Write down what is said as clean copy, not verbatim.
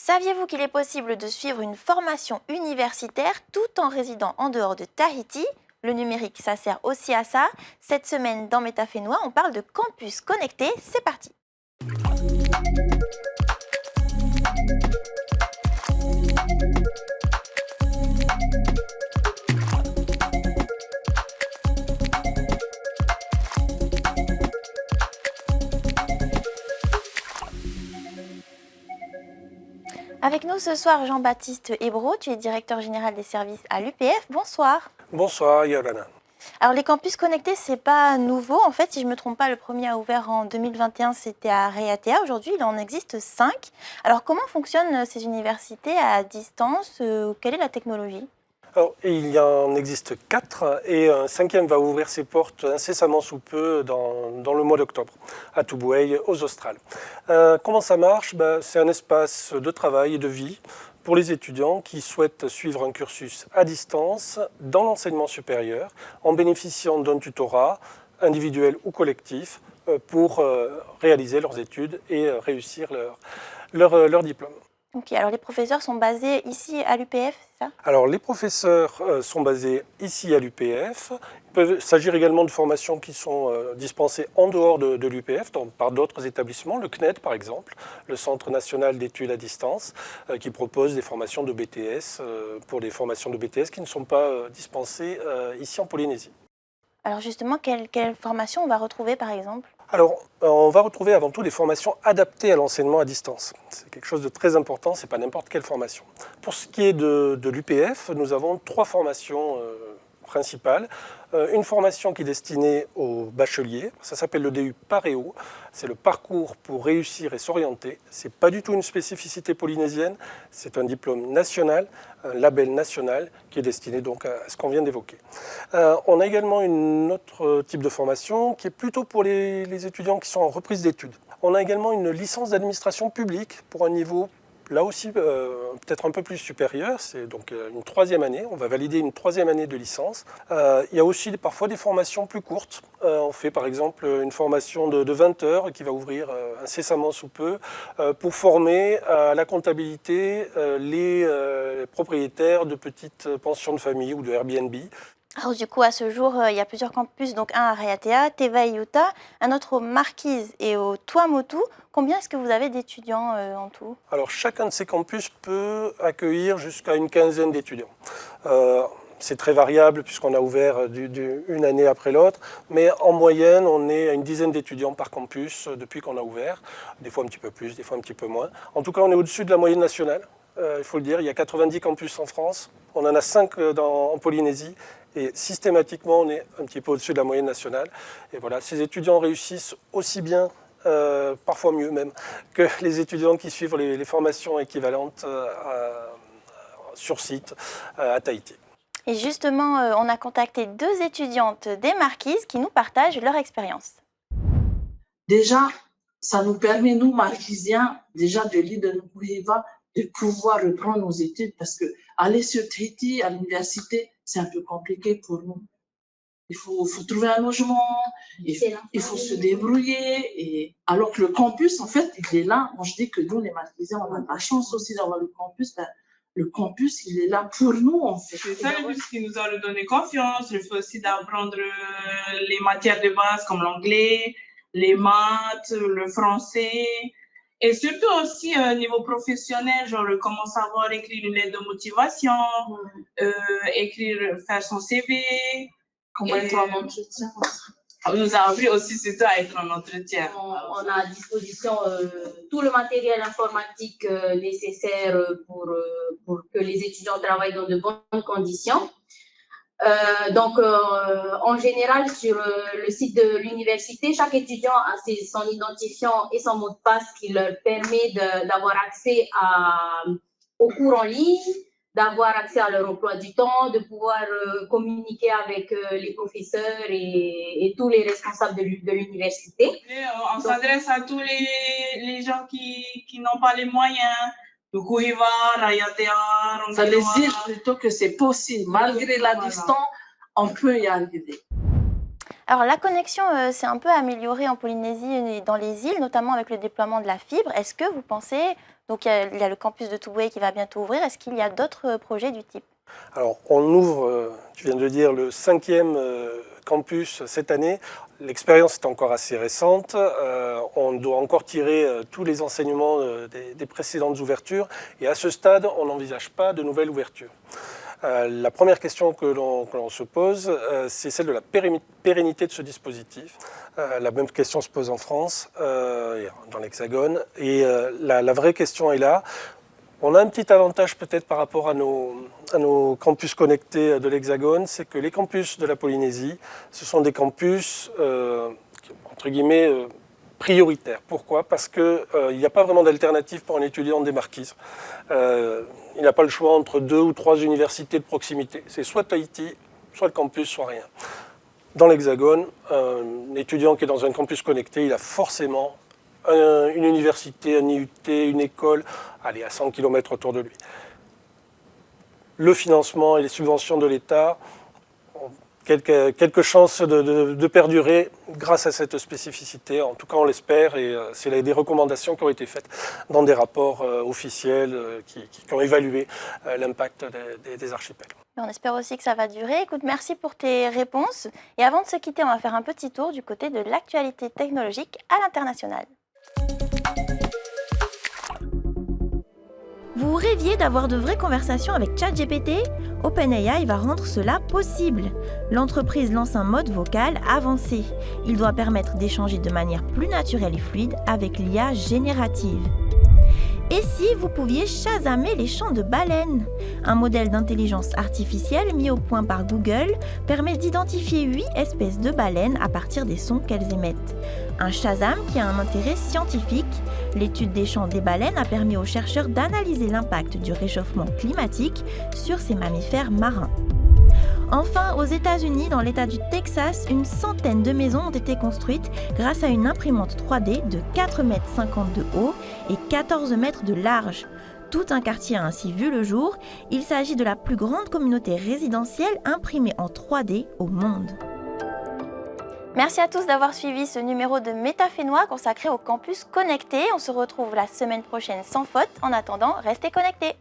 Saviez-vous qu'il est possible de suivre une formation universitaire tout en résidant en dehors de Tahiti? Le numérique, ça sert aussi à ça. Cette semaine, dans Métafénois, on parle de campus connecté. C'est parti! Avec nous ce soir, Jean-Baptiste Hébreau, tu es directeur général des services à l'UPF. Bonsoir. Bonsoir Yolana. Alors les campus connectés, c'est pas nouveau. En fait, si je ne me trompe pas, le premier a ouvert en 2021, c'était à Raiatea. Aujourd'hui, il en existe 5. Alors comment fonctionnent ces universités à distance? Quelle est la technologie? Alors, il y en existe 4 et un cinquième va ouvrir ses portes incessamment sous peu dans le mois d'octobre, à Tubuai, aux Australes. Comment ça marche? C'est un espace de travail et de vie pour les étudiants qui souhaitent suivre un cursus à distance dans l'enseignement supérieur en bénéficiant d'un tutorat individuel ou collectif pour réaliser leurs études et réussir leur diplôme. Ok, alors les professeurs sont basés ici à l'UPF, c'est ça? Alors, les professeurs sont basés ici à l'UPF. Il peut s'agir également de formations qui sont dispensées en dehors de l'UPF, par d'autres établissements, le CNED par exemple, le Centre national d'études à distance, qui propose des formations de BTS pour des formations de BTS qui ne sont pas dispensées ici en Polynésie. Alors justement, quelle formation on va retrouver par exemple? Alors, on va retrouver avant tout des formations adaptées à l'enseignement à distance. C'est quelque chose de très important, ce n'est pas n'importe quelle formation. Pour ce qui est de l'UPF, nous avons 3 formations principales. Une formation qui est destinée aux bacheliers, ça s'appelle le DU Paréo, c'est le parcours pour réussir et s'orienter. Ce n'est pas du tout une spécificité polynésienne, c'est un diplôme national, un label national qui est destiné donc à ce qu'on vient d'évoquer. On a également un autre type de formation qui est plutôt pour les étudiants qui sont en reprise d'études. On a également une licence d'administration publique pour un niveau là aussi peut-être un peu plus supérieur, c'est donc une 3e année, on va valider une 3e année de licence. Il y a aussi parfois des formations plus courtes. On fait par exemple une formation de 20 heures qui va ouvrir incessamment sous peu pour former à la comptabilité les propriétaires de petites pensions de famille ou de Airbnb. Alors du coup, à ce jour, il y a plusieurs campus, donc un à Raiatea, Tevaïuta, un autre aux Marquises et au Tuamotu. Combien est-ce que vous avez d'étudiants en tout? Alors chacun de ces campus peut accueillir jusqu'à une quinzaine d'étudiants. C'est très variable puisqu'on a ouvert une année après l'autre, mais en moyenne, on est à une dizaine d'étudiants par campus depuis qu'on a ouvert, des fois un petit peu plus, des fois un petit peu moins. En tout cas, on est au-dessus de la moyenne nationale, il faut le dire. Il y a 90 campus en France, on en a 5 en Polynésie, et systématiquement, on est un petit peu au-dessus de la moyenne nationale. Et voilà, ces étudiants réussissent aussi bien, parfois mieux même, que les étudiants qui suivent les formations équivalentes sur site à Tahiti. Et justement, on a contacté 2 étudiantes des Marquises qui nous partagent leur expérience. Déjà, ça nous permet, nous, Marquisiens, déjà de l'île de Nuku'hiva, de pouvoir reprendre nos études parce que aller sur Tahiti, à l'université, c'est un peu compliqué pour nous. Il faut trouver un logement, il faut se débrouiller. Et alors que le campus, en fait, il est là. Moi, je dis que nous, les Marquisiens, on a la chance aussi d'avoir le campus. Le campus, il est là pour nous, en fait. C'est ça le but qui nous a redonné confiance. Le fait aussi d'apprendre les matières de base comme l'anglais, les maths, le français. Et surtout aussi au niveau professionnel, genre comment savoir écrire une lettre de motivation, faire son CV. Comment être en entretien. On nous a appris aussi surtout à être en entretien. On a à disposition tout le matériel informatique nécessaire pour que les étudiants travaillent dans de bonnes conditions. En général, sur le site de l'université, chaque étudiant a son identifiant et son mot de passe qui leur permet d'avoir accès aux cours en ligne, d'avoir accès à leur emploi du temps, de pouvoir communiquer avec les professeurs et tous les responsables de l'université. On s'adresse à tous les gens qui n'ont pas les moyens. Nuku'hiva, Raiatea, Ça les dit plutôt que c'est possible. Malgré la distance, on peut y arriver. Alors la connexion s'est un peu améliorée en Polynésie et dans les îles, notamment avec le déploiement de la fibre. Est-ce que vous pensez Donc il y a le campus de Touboué qui va bientôt ouvrir. Est-ce qu'il y a d'autres projets du type? Alors, on ouvre, tu viens de le dire, le 5e campus cette année. L'expérience est encore assez récente. On doit encore tirer tous les enseignements des précédentes ouvertures. Et à ce stade, on n'envisage pas de nouvelles ouvertures. La première question que l'on se pose, c'est celle de la pérennité de ce dispositif. La même question se pose en France, dans l'Hexagone. Et la vraie question est là. On a un petit avantage peut-être par rapport à nos campus connectés de l'Hexagone, c'est que les campus de la Polynésie, ce sont des campus, entre guillemets, prioritaires. Pourquoi? Parce qu'il n'y a pas vraiment d'alternative pour un étudiant des Marquises. Il n'a pas le choix entre 2 ou 3 universités de proximité. C'est soit Tahiti, soit le campus, soit rien. Dans l'Hexagone, un étudiant qui est dans un campus connecté, il a forcément une université, un IUT, une école, allez, à 100 km autour de lui. Le financement et les subventions de l'État ont quelques chances de perdurer grâce à cette spécificité. En tout cas, on l'espère, et c'est des recommandations qui ont été faites dans des rapports officiels qui ont évalué l'impact des archipels. On espère aussi que ça va durer. Écoute, merci pour tes réponses. Et avant de se quitter, on va faire un petit tour du côté de l'actualité technologique à l'international. Vous rêviez d'avoir de vraies conversations avec ChatGPT? OpenAI va rendre cela possible. L'entreprise lance un mode vocal avancé. Il doit permettre d'échanger de manière plus naturelle et fluide avec l'IA générative. Et si vous pouviez chasamer les chants de baleines? Un modèle d'intelligence artificielle mis au point par Google permet d'identifier 8 espèces de baleines à partir des sons qu'elles émettent. Un Shazam qui a un intérêt scientifique. L'étude des chants des baleines a permis aux chercheurs d'analyser l'impact du réchauffement climatique sur ces mammifères marins. Enfin, aux États-Unis, dans l'État du Texas, une centaine de maisons ont été construites grâce à une imprimante 3D de 4,50 m de haut et 14 mètres de large. Tout un quartier a ainsi vu le jour. Il s'agit de la plus grande communauté résidentielle imprimée en 3D au monde. Merci à tous d'avoir suivi ce numéro de Métafénois consacré au campus connecté. On se retrouve la semaine prochaine sans faute. En attendant, restez connectés.